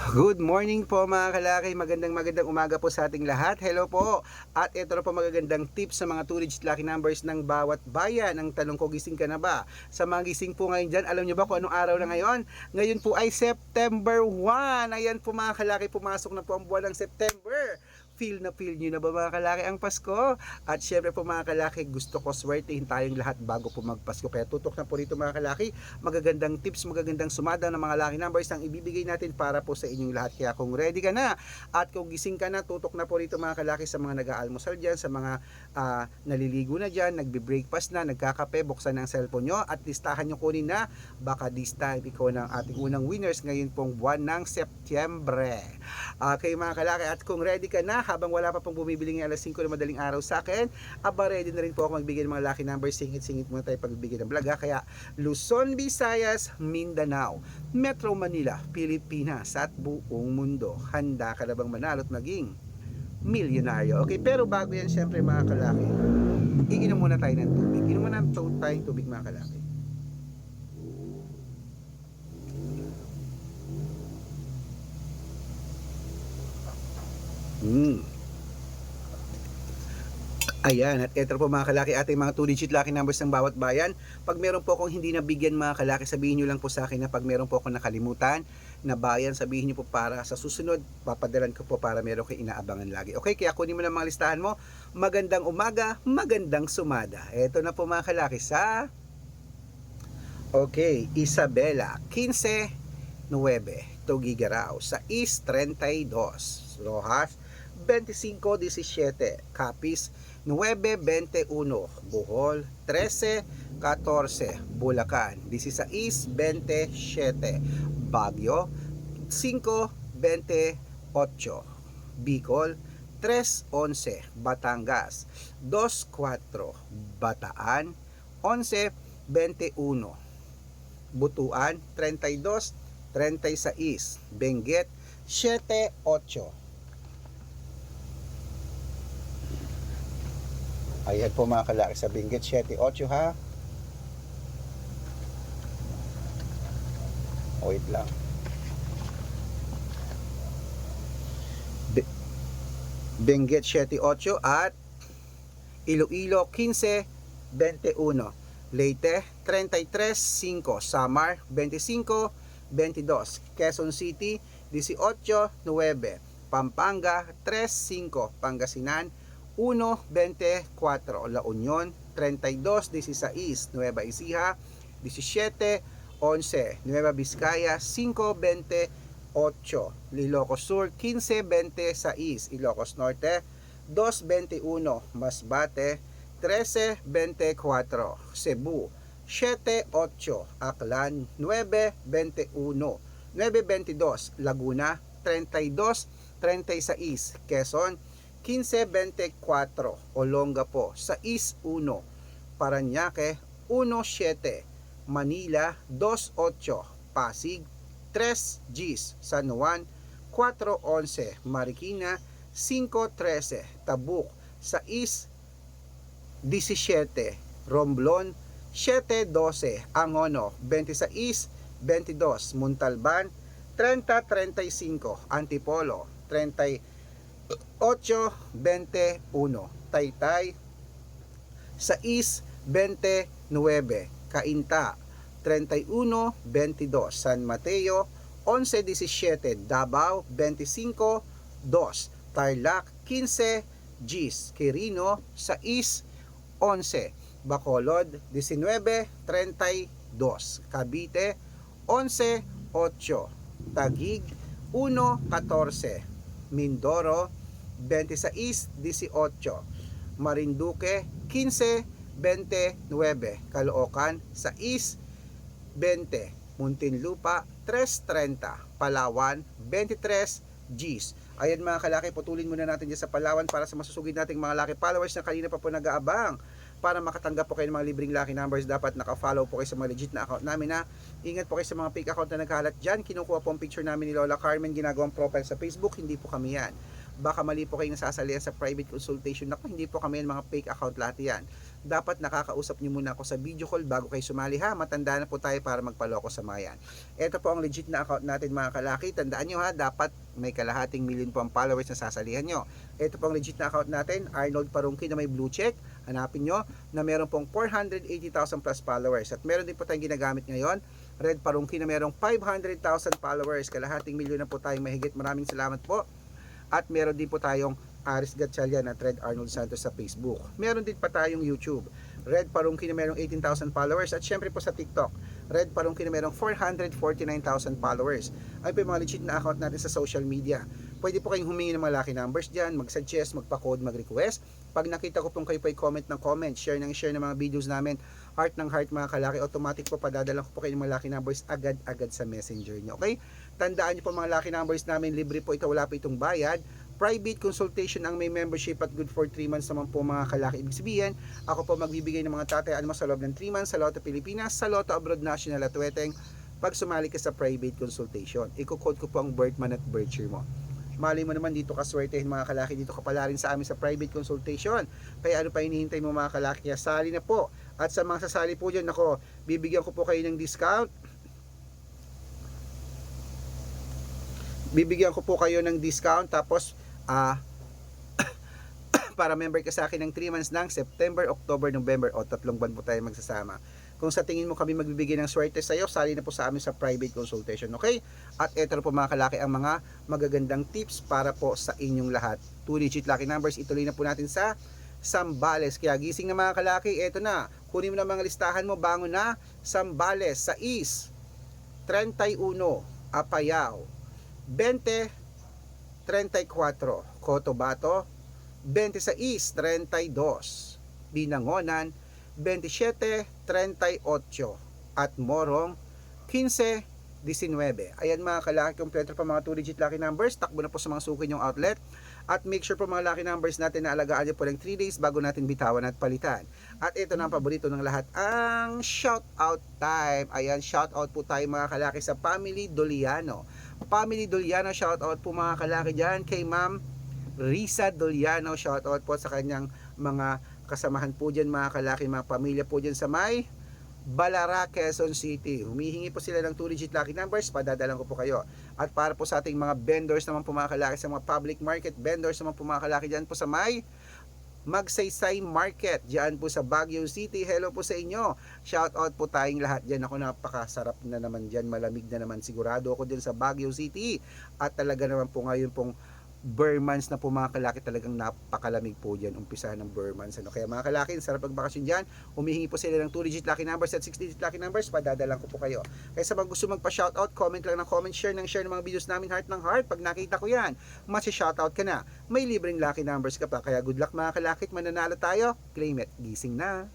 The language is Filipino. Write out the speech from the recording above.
Good morning po mga kalaki, magandang umaga po sa ating lahat. Hello po. At ito na po magagandang tips sa mga 2-digit lucky numbers ng bawat bayan. Ang tanong ko, gising ka na ba? Sa mga gising po ngayon dyan, alam nyo ba kung anong araw na ngayon? Ngayon po ay September 1. Ayan po mga kalaki, pumasok na po ang buwan ng September. Feel nyo na ba mga kalaki ang Pasko? At syempre po mga kalaki, gusto ko swertihin tayong lahat bago po magpasko. Kaya tutok na po rito mga kalaki, magagandang tips, magagandang sumada ng mga lucky numbers ang ibibigay natin para po sa inyong lahat. Kaya kung ready ka na at kung gising ka na, tutok na po rito mga kalaki sa mga nag-aalmusal dyan, sa mga naliligo na dyan, nagbe-breakfast na, nagkakape, buksan ng cellphone nyo at listahan nyo kunin na baka this time ikaw ng ating unang winners ngayon pong buwan ng Setyembre. Okay mga kalaki, at kung ready ka na, habang wala pa pong bumibili ng alas 5 na madaling araw sa akin, ready na rin po ako magbigay ng mga lucky numbers. Singit-singit muna tayo pagbibigay ng vlog. Kaya Luzon, Visayas, Mindanao, Metro Manila, Pilipinas at buong mundo, handa ka na bang manalo at maging milyonaryo? Okay, pero bago yan syempre mga kalaki, iinom muna tayo ng tubig. Inom muna tayong tubig mga kalaki. Ayan, at ito po mga kalaki, ating mga 2-digit lucky numbers ng bawat bayan. Pag meron po akong hindi nabigyan mga kalaki, sabihin nyo lang po sa akin. Na pag meron po akong nakalimutan na bayan, sabihin nyo po para sa susunod, papadalan ko po para meron kayo inaabangan lagi. Okay, kaya kunin mo lang mga listahan mo. Magandang umaga, magandang sumada. Ito na po mga kalaki sa... Okay, Isabela, 15-9, Tugigaraw, sa East 32, Rojas, 25-17, Capiz, 9-21, Bohol, 13-14, Bulacan, 16-27, Baguio, 5-28, Bicol, 3-11, Batangas, 2-4, Bataan, 11-21, Butuan, 32-36, Benguet, 7-8. Ayan po mga kalaki sa Benguet, 7-8 ha. Wait lang. Benguet 7-8 at Iloilo 15-21. Leyte 33-5, Samar 25-22, Quezon City 18-9, Pampanga 3-5, Pangasinan 1-24, La Union 32-16, Nueva Ecija 17-11, Nueva Vizcaya 5-28, Ilocos Sur 15-26, Ilocos Norte 2-21, Masbate 13-24, Cebu 7-8, Aklan 9-21, 9-22, Laguna 32-36, Quezon 15-24, Olongapo 6-1, Parañaque 1-7, Manila 2-8, Pasig 3 Gs, San Juan 4-11, Marikina 5-13, Tabuk 6-17, Romblon 7-12, Angono 26-22, Montalban 30-35, Antipolo 38-21, Taytay 6-29, Cainta 31-22, San Mateo 11-17, Davao 25-2, Tarlac 15 Gs, Quirino 6-11, Bacolod 19-32, Cavite 11-8, Taguig 1-14, Mindoro 26-18, Marinduque 15-29, Caloocan 6-20, Muntinlupa 3-30, Palawan 23 Gs. Ayan mga kalaki, putulin muna natin dyan sa Palawan para sa masusugid nating mga lucky followers na kanina pa po nag-aabang. Para makatanggap po kayo ng mga libreng lucky numbers, dapat naka-follow po kayo sa mga legit na account namin na. Ingat po kayo sa mga fake account na nagkalat dyan. Kinukuha po ang picture namin ni Lola Carmen, ginagawang profile sa Facebook, hindi po kami yan. baka mali po kayong nasasalihan sa private consultation. Naku, hindi po kami mga fake account lahat yan. Dapat nakakausap nyo muna ako sa video call bago kayo sumali ha. Matanda na po tayo para magpaloko sa mga yan. Ito po ang legit na account natin mga kalaki. Tandaan nyo ha, dapat may kalahating million po ang followers na sasalihan nyo. Ito po ang legit na account natin, Arnold Parungki na may blue check. Hanapin nyo na meron pong 480,000 plus followers. At meron din po tayong ginagamit ngayon, Red Parungki na merong 500,000 followers. Kalahating milyon na po tayong mahigit. Maraming salamat po. At meron din po tayong Aris Gatchalian at Red Arnold Santos sa Facebook. Meron din pa tayong YouTube, Red Parungki na merong 18,000 followers. At syempre po sa TikTok, Red Parungki na merong 449,000 followers. Ay po yung mga legit na account natin sa social media. Pwede po kayong humingi ng mga lucky numbers dyan, mag-suggest, magpa-code, mag-request. Pag nakita ko pong kayo po ay comment ng comment, share ng mga videos namin, heart ng heart mga kalaki, automatic po padadala ko po kayo ng mga lucky numbers agad-agad sa messenger nyo. Okay? Tandaan nyo po mga lucky numbers namin, libre po ito, wala po itong bayad. Private consultation ang may membership at good for 3 months naman po mga kalaki. Ibig sabihin, ako po magbibigay ng mga tatay mo sa loob ng 3 months sa Lotto Pilipinas, sa Lotto Abroad National at Weteng pag sumali ka sa private consultation. Iko-code ko po ang birth month at birth year mo. Mali mo naman dito ka swertehin mga kalaki, dito ka pala rin sa amin sa private consultation. Kaya ano pa hinihintay mo mga kalaki? Kaya sali na po. At sa mga sasali po dyan, ako, bibigyan ko po kayo ng discount. Bibigyan ko po kayo ng discount tapos para member ka sa akin ng 3 months lang, September, October, November o 3 buwan po tayo magsasama. Kung sa tingin mo kami magbibigay ng swerte sa iyo, sali na po sa amin sa private consultation, okay? At ito na po mga kalaki ang mga magagandang tips para po sa inyong lahat. 2 digit lucky numbers, ituloy na po natin sa Sambales. Kaya gising na mga kalaki, ito na. Kunin mo na mga listahan mo, bangon na. Sambales, sa East, 31, Apayao, 20, 34, Cotabato, 20 sa East, 32, Binangonan, 27, 38 at Morong 15, 19. Ayan mga kalaki, kompleto pa mga 2 digit lucky numbers. Takbo na po sa mga suki nyong outlet. At make sure po mga lucky numbers natin na alagaan nyo po ng 3 days bago natin bitawan at palitan. At ito na ang paborito ng lahat, ang shout out time. Ayan, shout out po tayo mga kalaki sa Family Doliano. Family Doliano, shout out po mga kalaki dyan kay Ma'am Risa Doliano. Shout out po sa kanyang mga kasamahan po dyan mga kalaki, mga pamilya po dyan sa may Balara, Quezon City. Humihingi po sila ng 2 digit lucky numbers, padadalan ko po kayo. At para po sa ating mga vendors naman po mga kalaki, sa mga public market vendors naman po mga kalaki dyan po sa may Magsaysay Market, dyan po sa Baguio City. Hello po sa inyo. Shout out po tayong lahat dyan. Ako, napakasarap na naman dyan, malamig na naman. Sigurado ako dyan sa Baguio City. At talaga naman po ngayon pong Burmans na po mga kalaki, talagang napakalamig po dyan, umpisa ng Burmans. Kaya mga kalaki, sarap magbakasyon dyan. Humihingi po sila ng 2 digit lucky numbers at 6 digit lucky numbers, padadalan ko po kayo. Kaya sa mga gusto magpa-shoutout, comment lang ng comment, share ng mga videos namin, heart ng heart. Pag nakita ko yan, masi-shoutout ka na. May libreng lucky numbers ka pa. Kaya good luck mga kalaki, mananalo tayo. Claim it. Gising na.